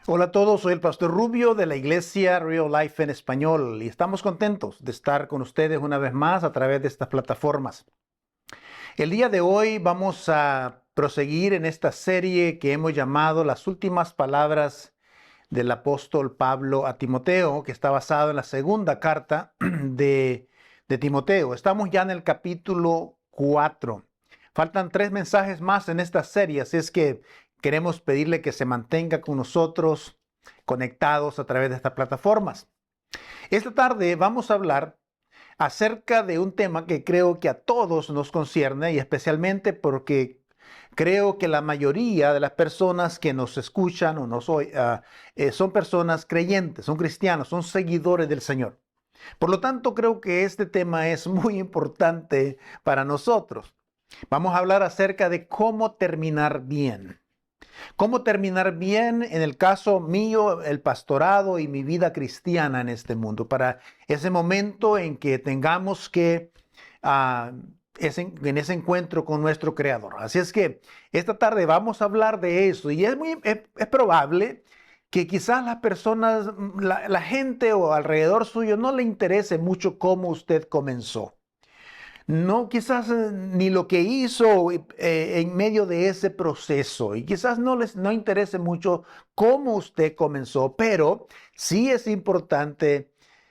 Hola a todos, soy el Pastor Rubio de la Iglesia Real Life en Español y estamos contentos de estar con ustedes una vez más a través de estas plataformas. El día de hoy vamos a proseguir en esta serie que hemos llamado Las últimas palabras del apóstol Pablo a Timoteo, que está basado en la segunda carta de Timoteo. Estamos ya en el capítulo 4. Faltan 3 mensajes más en esta serie, así es que queremos pedirle que se mantenga con nosotros conectados a través de estas plataformas. Esta tarde vamos a hablar acerca de un tema que creo que a todos nos concierne y especialmente porque creo que la mayoría de las personas que nos escuchan o nos oyen son personas creyentes, son cristianos, son seguidores del Señor. Por lo tanto, creo que este tema es muy importante para nosotros. Vamos a hablar acerca de cómo terminar bien. ¿Cómo terminar bien en el caso mío, el pastorado y mi vida cristiana en este mundo? Para ese momento en que tengamos que, ah, en ese encuentro con nuestro Creador. Así es que esta tarde vamos a hablar de eso y es probable que quizás las personas, la gente o alrededor suyo no le interese mucho cómo usted comenzó. No, quizás ni lo que hizo en medio de ese proceso y quizás no les no interese mucho cómo usted comenzó, pero sí es importante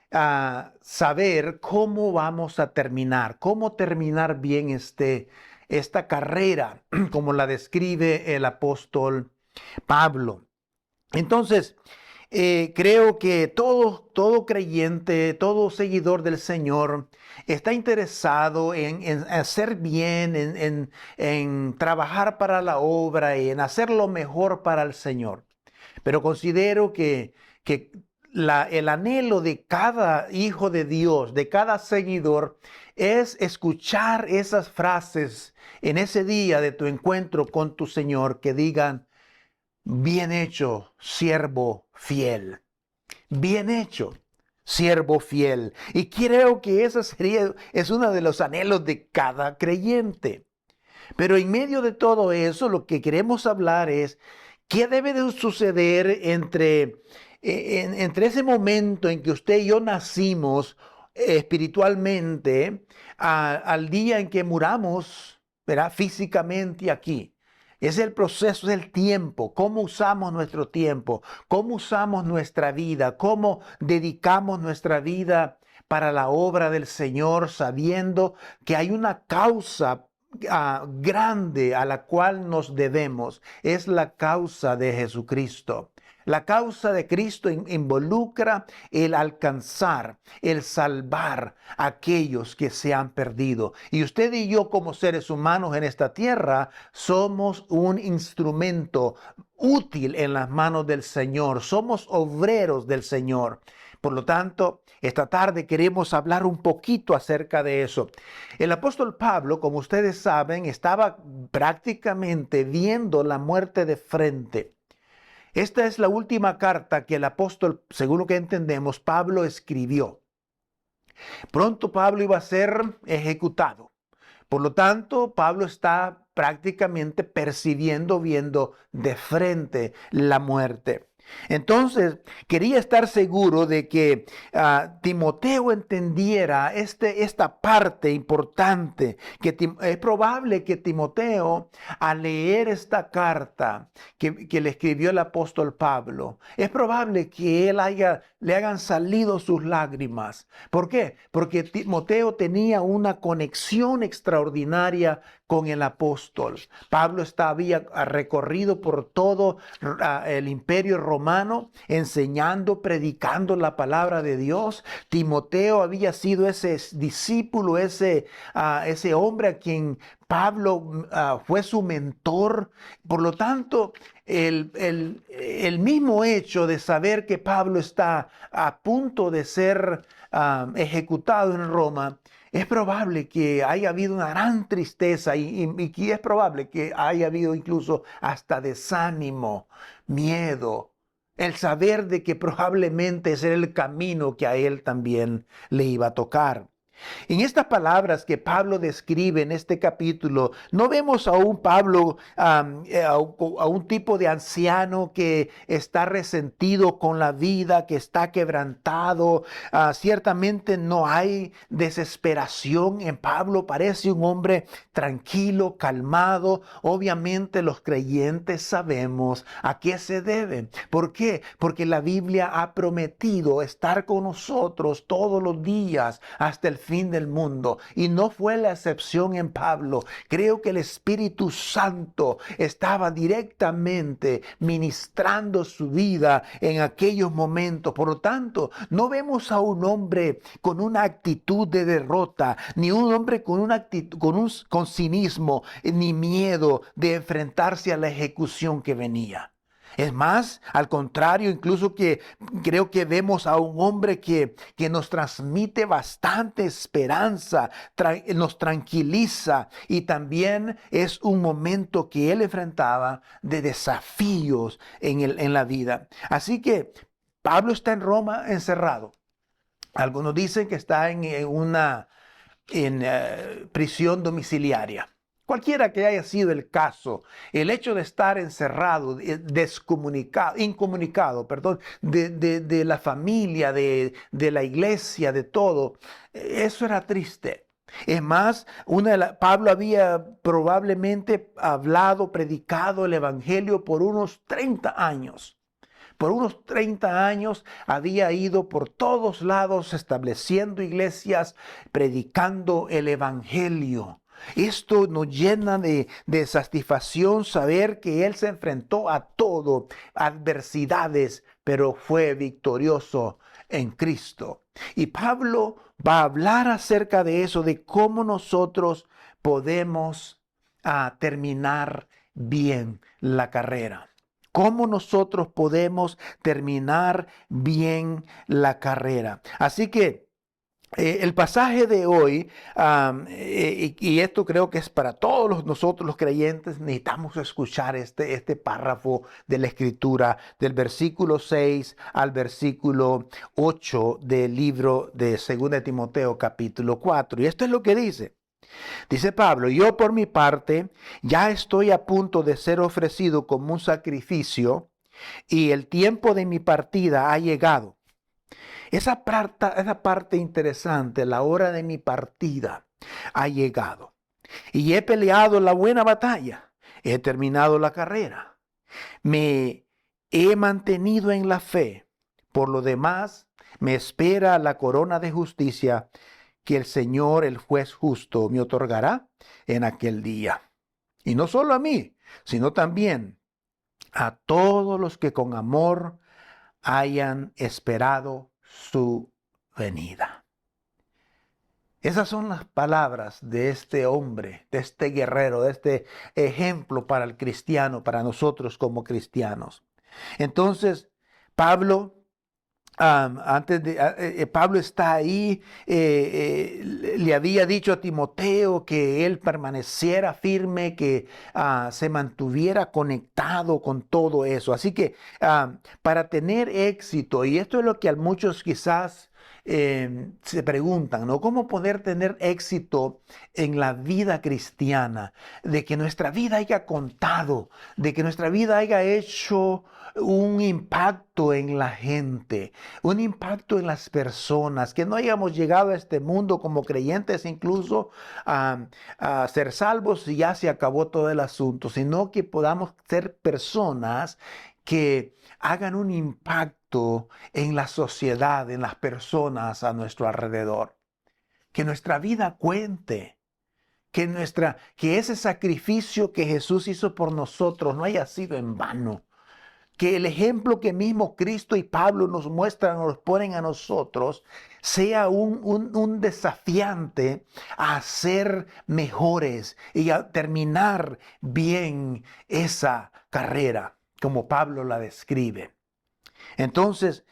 saber cómo vamos a terminar, cómo terminar bien esta carrera, como la describe el apóstol Pablo. Entonces, creo que todo creyente, todo seguidor del Señor está interesado en hacer bien, en trabajar para la obra y en hacer lo mejor para el Señor. Pero considero que el anhelo de cada hijo de Dios, de cada seguidor, es escuchar esas frases en ese día de tu encuentro con tu Señor que digan, bien hecho, siervo fiel. Bien hecho, siervo fiel. Y creo que es uno de los anhelos de cada creyente. Pero en medio de todo eso, lo que queremos hablar es qué debe de suceder entre ese momento en que usted y yo nacimos espiritualmente al día en que muramos, ¿verdad? Físicamente aquí. Es el proceso, es el tiempo, cómo usamos nuestro tiempo, cómo usamos nuestra vida, cómo dedicamos nuestra vida para la obra del Señor, sabiendo que hay una causa grande a la cual nos debemos. Es la causa de Jesucristo. La causa de Cristo involucra el alcanzar, el salvar a aquellos que se han perdido. Y usted y yo como seres humanos en esta tierra somos un instrumento útil en las manos del Señor. Somos obreros del Señor. Por lo tanto, esta tarde queremos hablar un poquito acerca de eso. El apóstol Pablo, como ustedes saben, estaba prácticamente viendo la muerte de frente. Esta es la última carta que el apóstol, según lo que entendemos, Pablo escribió. Pronto Pablo iba a ser ejecutado. Por lo tanto, Pablo está prácticamente percibiendo, viendo de frente la muerte. Entonces, quería estar seguro de que Timoteo entendiera esta parte importante, que es probable que Timoteo, al leer esta carta que le escribió el apóstol Pablo, es probable que le hayan salido sus lágrimas. ¿Por qué? Porque Timoteo tenía una conexión extraordinaria con el apóstol. Pablo había recorrido por todo el imperio romano, enseñando, predicando la palabra de Dios. Timoteo había sido ese discípulo, ese hombre a quien Pablo fue su mentor. Por lo tanto, el mismo hecho de saber que Pablo está a punto de ser ejecutado en Roma, es probable que haya habido una gran tristeza y es probable que haya habido incluso hasta desánimo, miedo, el saber de que probablemente ese era el camino que a él también le iba a tocar. En estas palabras que Pablo describe en este capítulo, no vemos a un Pablo, a un tipo de anciano que está resentido con la vida, que está quebrantado. Ciertamente no hay desesperación en Pablo. Parece un hombre tranquilo, calmado. Obviamente los creyentes sabemos a qué se debe. ¿Por qué? Porque la Biblia ha prometido estar con nosotros todos los días hasta el fin del mundo. Y no fue la excepción en Pablo. Creo que el Espíritu Santo estaba directamente ministrando su vida en aquellos momentos. Por lo tanto, no vemos a un hombre con una actitud de derrota, ni un hombre con una actitud, con cinismo, ni miedo de enfrentarse a la ejecución que venía. Es más, al contrario, incluso que creo que vemos a un hombre que nos transmite bastante esperanza, nos tranquiliza, y también es un momento que él enfrentaba de desafíos en la vida. Así que Pablo está en Roma encerrado. Algunos dicen que está en una prisión domiciliaria. Cualquiera que haya sido el caso, el hecho de estar encerrado, incomunicado, de la familia, de la iglesia, de todo, eso era triste. Es más, Pablo había probablemente predicado el evangelio por unos 30 años. Por unos 30 años había ido por todos lados estableciendo iglesias, predicando el evangelio. Esto nos llena de satisfacción saber que él se enfrentó a todo, adversidades, pero fue victorioso en Cristo. Y Pablo va a hablar acerca de eso, de cómo nosotros podemos terminar bien la carrera. Cómo nosotros podemos terminar bien la carrera. Así que el pasaje de hoy, y esto creo que es para todos nosotros los creyentes, necesitamos escuchar este párrafo de la Escritura, del versículo 6 al versículo 8 del libro de 2 Timoteo capítulo 4. Y esto es lo que dice. Dice Pablo: yo por mi parte ya estoy a punto de ser ofrecido como un sacrificio, y el tiempo de mi partida ha llegado. Esa parte interesante, la hora de mi partida ha llegado. Y he peleado la buena batalla, he terminado la carrera, me he mantenido en la fe. Por lo demás, me espera la corona de justicia que el Señor, el juez justo, me otorgará en aquel día. Y no solo a mí, sino también a todos los que con amor hayan esperado su venida. Esas son las palabras de este hombre, de este guerrero, de este ejemplo para el cristiano, para nosotros como cristianos. Entonces, Pablo Pablo está ahí, le había dicho a Timoteo que él permaneciera firme, que se mantuviera conectado con todo eso. Así que para tener éxito, y esto es lo que a muchos quizás se preguntan, ¿no? ¿Cómo poder tener éxito en la vida cristiana? De que nuestra vida haya contado, de que nuestra vida haya hecho un impacto en la gente, un impacto en las personas, que no hayamos llegado a este mundo como creyentes incluso a ser salvos y ya se acabó todo el asunto, sino que podamos ser personas que hagan un impacto en la sociedad, en las personas a nuestro alrededor. Que nuestra vida cuente. Que ese sacrificio que Jesús hizo por nosotros no haya sido en vano. Que el ejemplo que mismo Cristo y Pablo nos muestran, nos ponen a nosotros, sea un desafiante a ser mejores y a terminar bien esa carrera, como Pablo la describe. Entonces,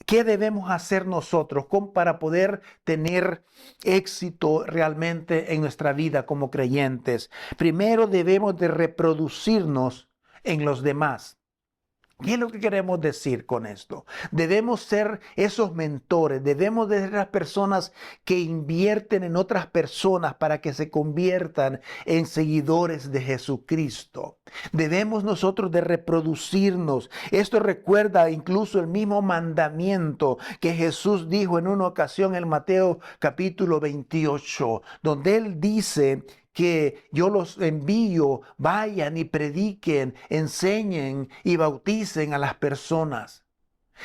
¿qué debemos hacer nosotros para poder tener éxito realmente en nuestra vida como creyentes? Primero debemos de reproducirnos en los demás. ¿Qué es lo que queremos decir con esto? Debemos ser esos mentores, debemos de ser las personas que invierten en otras personas para que se conviertan en seguidores de Jesucristo. Debemos nosotros de reproducirnos. Esto recuerda incluso el mismo mandamiento que Jesús dijo en una ocasión en Mateo capítulo 28, donde Él dice que yo los envío, vayan y prediquen, enseñen y bauticen a las personas.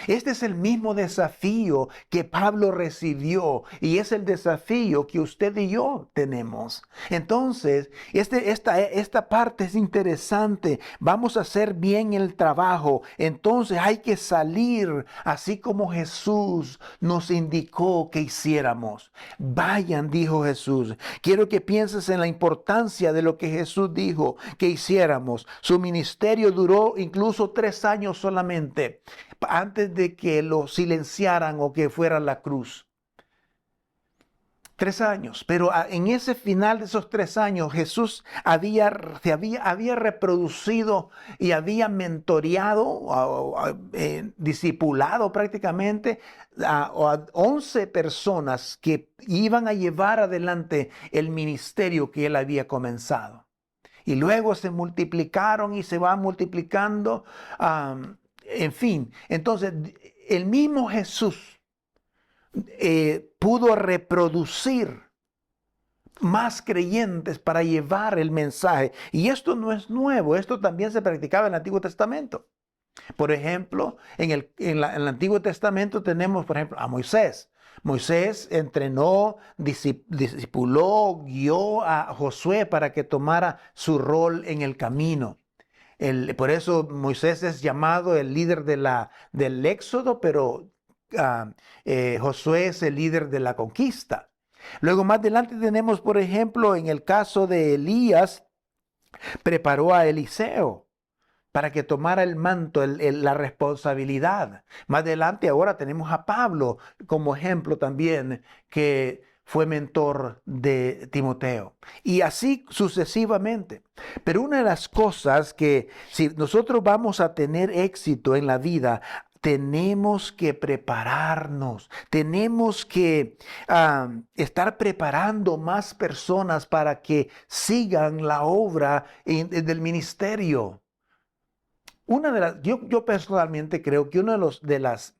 Este es el mismo desafío que Pablo recibió y es el desafío que usted y yo tenemos. Entonces, esta parte es interesante. Vamos a hacer bien el trabajo. Entonces hay que salir así como Jesús nos indicó que hiciéramos. Vayan, dijo Jesús. Quiero que pienses en la importancia de lo que Jesús dijo que hiciéramos. Su ministerio duró incluso 3 años solamente, antes de que lo silenciaran o que fuera a la cruz. 3 años, pero en ese final de esos 3 años Jesús había reproducido y había mentoreado, discipulado prácticamente a 11 personas que iban a llevar adelante el ministerio que él había comenzado. Y luego se multiplicaron y se van multiplicando. En fin, entonces el mismo Jesús pudo reproducir más creyentes para llevar el mensaje. Y esto no es nuevo, esto también se practicaba en el Antiguo Testamento. Por ejemplo, en el Antiguo Testamento tenemos, por ejemplo, a Moisés. Moisés entrenó, discipuló, guió a Josué para que tomara su rol en el camino. Por eso Moisés es llamado el líder del éxodo, pero Josué es el líder de la conquista. Luego más adelante tenemos, por ejemplo, en el caso de Elías, preparó a Eliseo para que tomara el manto, la responsabilidad. Más adelante ahora tenemos a Pablo como ejemplo también, que fue mentor de Timoteo. Y así sucesivamente. Pero una de las cosas que si nosotros vamos a tener éxito en la vida, tenemos que prepararnos, tenemos que estar preparando más personas para que sigan la obra del ministerio. Yo personalmente creo que uno de los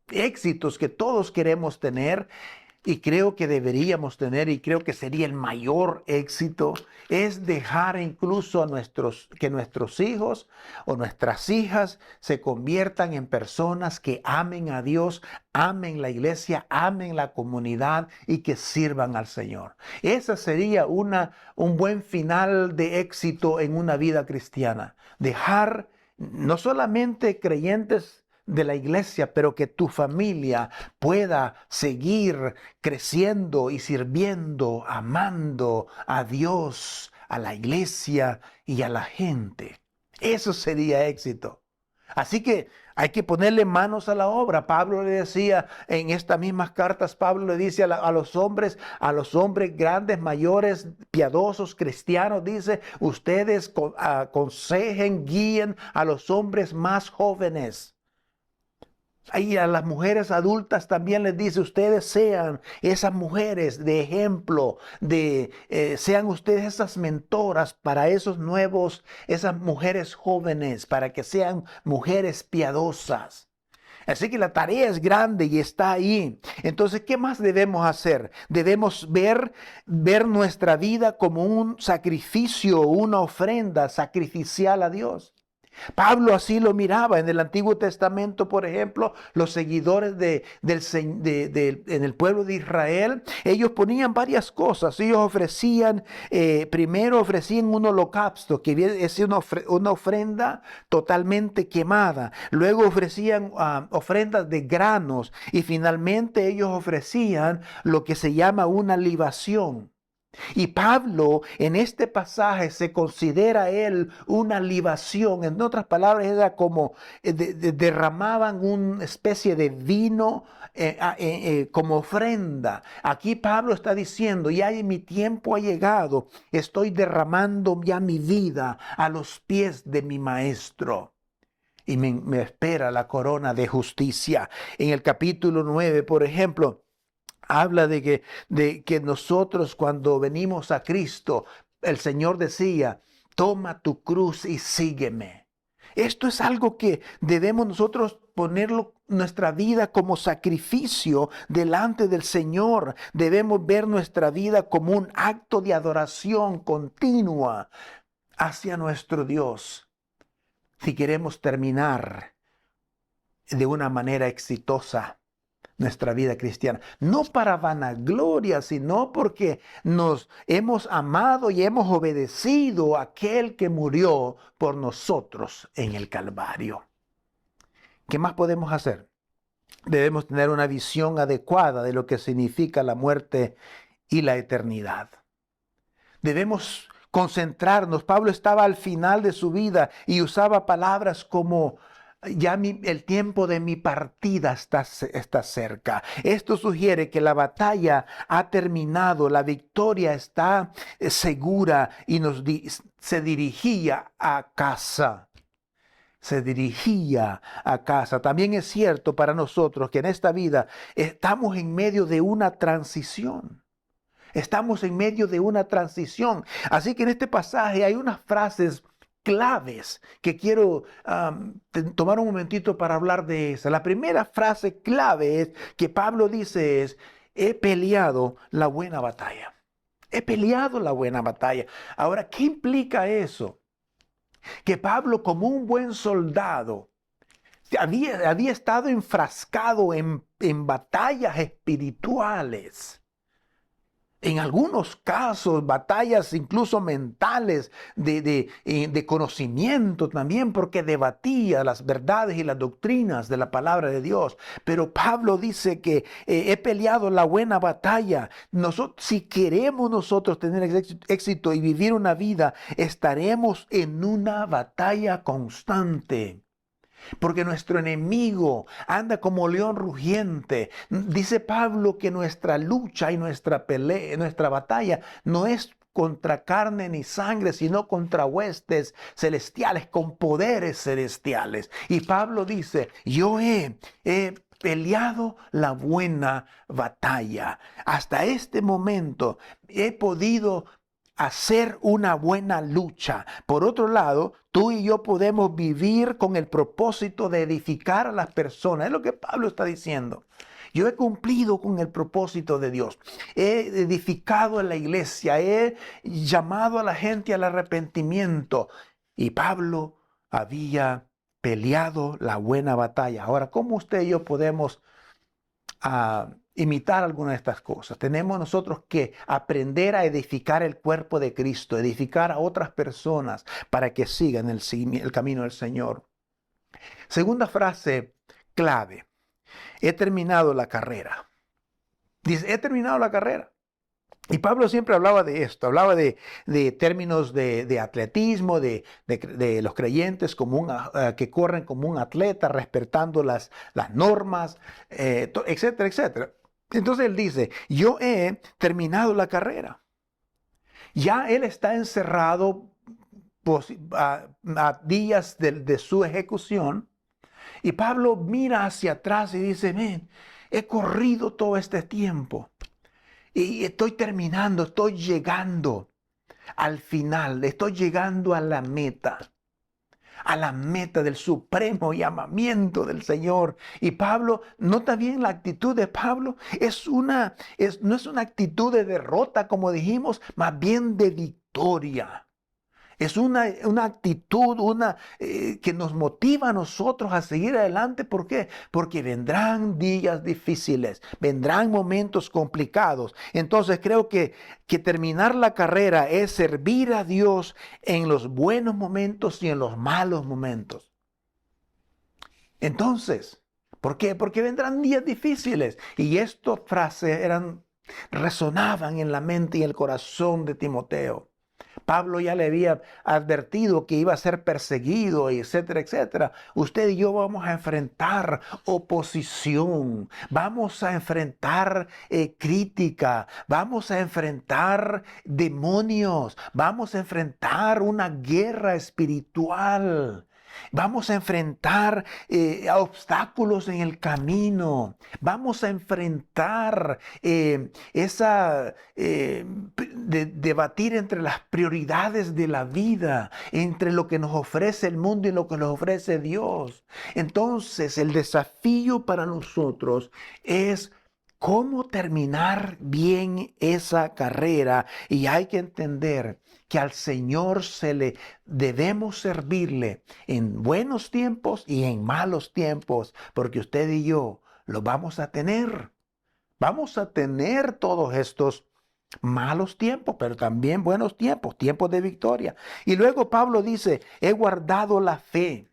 éxitos que todos queremos tener y creo que deberíamos tener y creo que sería el mayor éxito es dejar incluso que nuestros hijos o nuestras hijas se conviertan en personas que amen a Dios, amen la iglesia, amen la comunidad y que sirvan al Señor. Ese sería un buen final de éxito en una vida cristiana. Dejar no solamente creyentes de la iglesia, pero que tu familia pueda seguir creciendo y sirviendo, amando a Dios, a la iglesia y a la gente. Eso sería éxito. Así que hay que ponerle manos a la obra. Pablo le decía en estas mismas cartas, Pablo le dice a los hombres grandes, mayores, piadosos, cristianos, dice, ustedes aconsejen, guíen a los hombres más jóvenes. Y a las mujeres adultas también les dice, ustedes sean esas mujeres de ejemplo, sean ustedes esas mentoras para esas mujeres jóvenes, para que sean mujeres piadosas. Así que la tarea es grande y está ahí. Entonces, ¿qué más debemos hacer? Debemos ver nuestra vida como un sacrificio, una ofrenda sacrificial a Dios. Pablo así lo miraba en el Antiguo Testamento, por ejemplo, los seguidores en el pueblo de Israel, ellos ponían varias cosas. Ellos ofrecían, primero ofrecían un holocausto, que es una ofrenda totalmente quemada. Luego ofrecían ofrendas de granos y finalmente ellos ofrecían lo que se llama una libación. Y Pablo en este pasaje se considera él una libación. En otras palabras, era como derramaban una especie de vino como ofrenda. Aquí Pablo está diciendo, ya mi tiempo ha llegado, estoy derramando ya mi vida a los pies de mi maestro. y me espera la corona de justicia. En el capítulo 9, por ejemplo, habla de que nosotros cuando venimos a Cristo, el Señor decía, toma tu cruz y sígueme. Esto es algo que debemos nosotros ponerlo nuestra vida como sacrificio delante del Señor. Debemos ver nuestra vida como un acto de adoración continua hacia nuestro Dios. Si queremos terminar de una manera exitosa nuestra vida cristiana, no para vanagloria, sino porque nos hemos amado y hemos obedecido a aquel que murió por nosotros en el Calvario. ¿Qué más podemos hacer? Debemos tener una visión adecuada de lo que significa la muerte y la eternidad. Debemos concentrarnos. Pablo estaba al final de su vida y usaba palabras como ya el tiempo de mi partida está cerca. Esto sugiere que la batalla ha terminado, la victoria está segura y se dirigía a casa. Se dirigía a casa. También es cierto para nosotros que en esta vida estamos en medio de una transición. Estamos en medio de una transición. Así que en este pasaje hay unas frases claves que quiero tomar un momentito para hablar de esa. La primera frase clave que Pablo dice es, he peleado la buena batalla. He peleado la buena batalla. Ahora, ¿qué implica eso? Que Pablo, como un buen soldado, había estado enfrascado en batallas espirituales. En algunos casos, batallas incluso mentales de conocimiento también, porque debatía las verdades y las doctrinas de la palabra de Dios. Pero Pablo dice que he peleado la buena batalla. Si queremos nosotros tener éxito y vivir una vida, estaremos en una batalla constante. Porque nuestro enemigo anda como león rugiente. Dice Pablo que nuestra lucha y nuestra pelea, nuestra batalla no es contra carne ni sangre, sino contra huestes celestiales, con poderes celestiales. Y Pablo dice, yo he peleado la buena batalla. Hasta este momento he podido hacer una buena lucha. Por otro lado, tú y yo podemos vivir con el propósito de edificar a las personas. Es lo que Pablo está diciendo. Yo he cumplido con el propósito de Dios. He edificado en la iglesia. He llamado a la gente al arrepentimiento. Y Pablo había peleado la buena batalla. Ahora, ¿cómo usted y yo podemos imitar alguna de estas cosas? Tenemos nosotros que aprender a edificar el cuerpo de Cristo, edificar a otras personas para que sigan el camino del Señor. Segunda frase clave. He terminado la carrera. Dice, he terminado la carrera. Y Pablo siempre hablaba de esto, hablaba de términos de atletismo, de los creyentes que corren como un atleta, respetando las normas, etcétera, etcétera. Entonces él dice, yo he terminado la carrera. Ya él está encerrado a días de su ejecución. Y Pablo mira hacia atrás y dice, he corrido todo este tiempo. Y estoy terminando, estoy llegando al final, estoy llegando a la meta del supremo llamamiento del Señor. Y Pablo, nota bien la actitud de Pablo, no es una actitud de derrota como dijimos, más bien de victoria. Es una actitud que nos motiva a nosotros a seguir adelante. ¿Por qué? Porque vendrán días difíciles, vendrán momentos complicados. Entonces creo que terminar la carrera es servir a Dios en los buenos momentos y en los malos momentos. Entonces, ¿por qué? Porque vendrán días difíciles. Y estas frases resonaban en la mente y el corazón de Timoteo. Pablo ya le había advertido que iba a ser perseguido, etcétera, etcétera. Usted y yo vamos a enfrentar oposición, vamos a enfrentar crítica, vamos a enfrentar demonios, vamos a enfrentar una guerra espiritual. Vamos a enfrentar a obstáculos en el camino. Vamos a enfrentar debatir entre las prioridades de la vida, entre lo que nos ofrece el mundo y lo que nos ofrece Dios. Entonces, el desafío para nosotros es cómo terminar bien esa carrera, y hay que entender que al Señor debemos servirle en buenos tiempos y en malos tiempos, porque usted y yo lo vamos a tener. Vamos a tener todos estos malos tiempos, pero también buenos tiempos, tiempos de victoria. Y luego Pablo dice, he guardado la fe.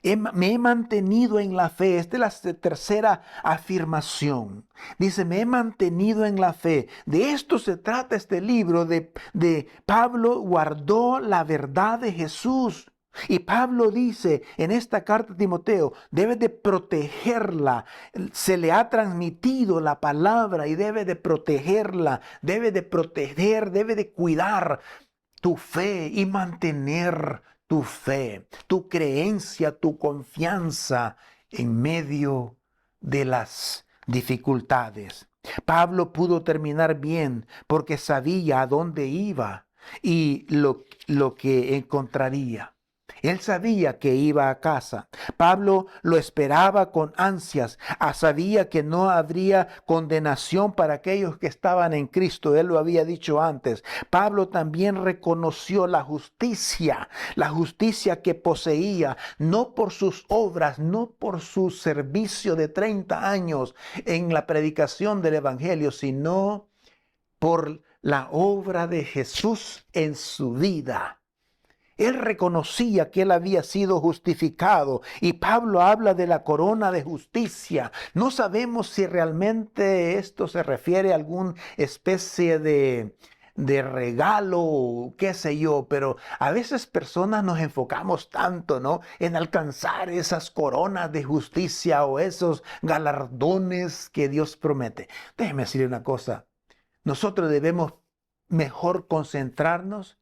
Me he mantenido en la fe. Esta es la tercera afirmación. Dice, me he mantenido en la fe. De esto se trata este libro de Pablo guardó la verdad de Jesús. Y Pablo dice en esta carta a Timoteo, debe de protegerla. Se le ha transmitido la palabra y debe de protegerla. Debe de proteger, debe de cuidar tu fe y mantener tu fe, tu creencia, tu confianza en medio de las dificultades. Pablo pudo terminar bien porque sabía a dónde iba y lo que encontraría. Él sabía que iba a casa. Pablo lo esperaba con ansias. Sabía que no habría condenación para aquellos que estaban en Cristo. Él lo había dicho antes. Pablo también reconoció la justicia que poseía, no por sus obras, no por su servicio de 30 años en la predicación del Evangelio, sino por la obra de Jesús en su vida. Él reconocía que él había sido justificado, y Pablo habla de la corona de justicia. No sabemos si realmente esto se refiere a alguna especie de regalo, qué sé yo, pero a veces personas nos enfocamos tanto, ¿no?, en alcanzar esas coronas de justicia o esos galardones que Dios promete. Déjeme decirle una cosa, nosotros debemos mejor concentrarnos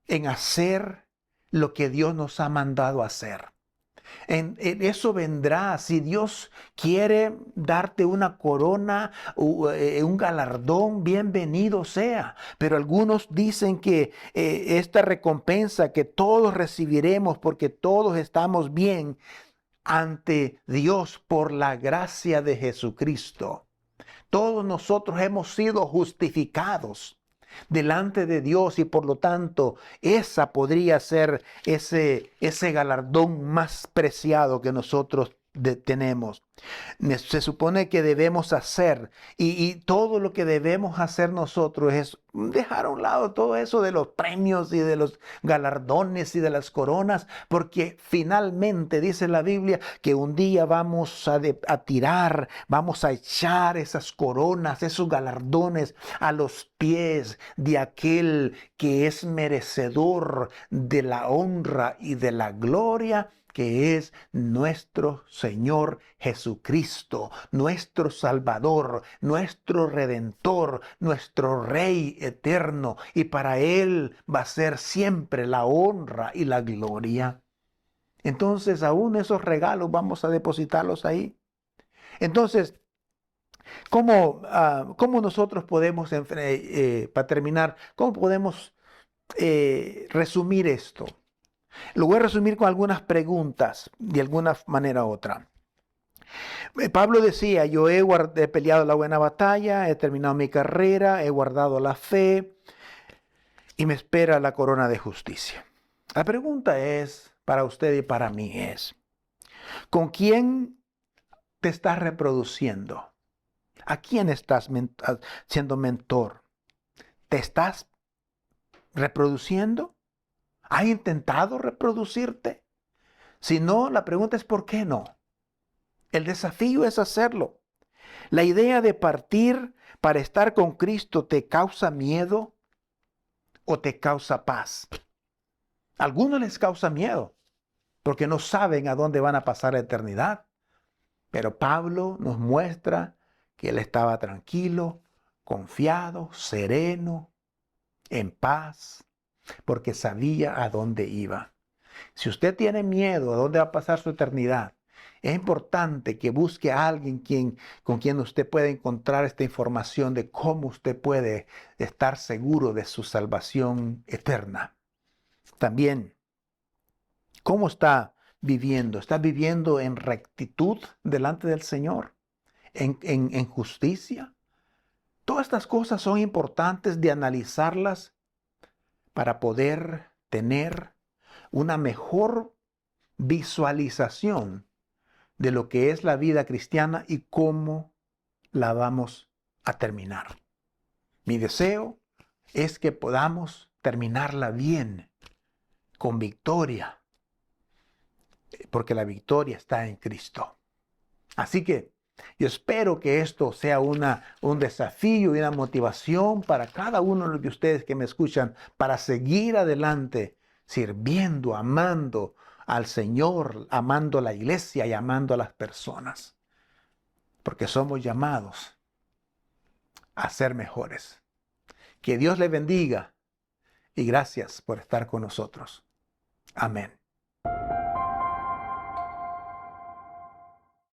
en hacer lo que Dios nos ha mandado hacer. En eso vendrá. Si Dios quiere darte una corona, un galardón, bienvenido sea. Pero algunos dicen que esta recompensa que todos recibiremos porque todos estamos bien ante Dios por la gracia de Jesucristo. Todos nosotros hemos sido justificados delante de Dios, y por lo tanto esa podría ser ese galardón más preciado que nosotros tenemos. Se supone que debemos hacer, y todo lo que debemos hacer nosotros es dejar a un lado todo eso de los premios y de los galardones y de las coronas, porque finalmente dice la Biblia que un día vamos a tirar, vamos a echar esas coronas, esos galardones a los pies de aquel que es merecedor de la honra y de la gloria, que es nuestro Señor Jesucristo, nuestro Salvador, nuestro Redentor, nuestro Rey eterno. Y para Él va a ser siempre la honra y la gloria. Entonces, aún esos regalos vamos a depositarlos ahí. Entonces, ¿cómo nosotros podemos, para terminar, cómo podemos resumir esto? Lo voy a resumir con algunas preguntas, de alguna manera u otra. Pablo decía, yo he peleado la buena batalla, he terminado mi carrera, he guardado la fe y me espera la corona de justicia. La pregunta es, para usted y para mí es, ¿con quién te estás reproduciendo? ¿A quién estás siendo mentor? ¿Te estás reproduciendo? ¿Has intentado reproducirte? Si no, la pregunta es ¿por qué no? El desafío es hacerlo. La idea de partir para estar con Cristo, ¿te causa miedo o te causa paz? A algunos les causa miedo porque no saben a dónde van a pasar la eternidad. Pero Pablo nos muestra que él estaba tranquilo, confiado, sereno, en paz, porque sabía a dónde iba. Si usted tiene miedo a dónde va a pasar su eternidad, es importante que busque a alguien con quien usted pueda encontrar esta información de cómo usted puede estar seguro de su salvación eterna. También, ¿cómo está viviendo? ¿Está viviendo en rectitud delante del Señor? ¿En justicia? Todas estas cosas son importantes de analizarlas para poder tener una mejor visualización de lo que es la vida cristiana y cómo la vamos a terminar. Mi deseo es que podamos terminarla bien, con victoria, porque la victoria está en Cristo. Así que yo espero que esto sea un desafío y una motivación para cada uno de ustedes que me escuchan para seguir adelante, sirviendo, amando al Señor, amando a la iglesia y amando a las personas. Porque somos llamados a ser mejores. Que Dios les bendiga y gracias por estar con nosotros. Amén.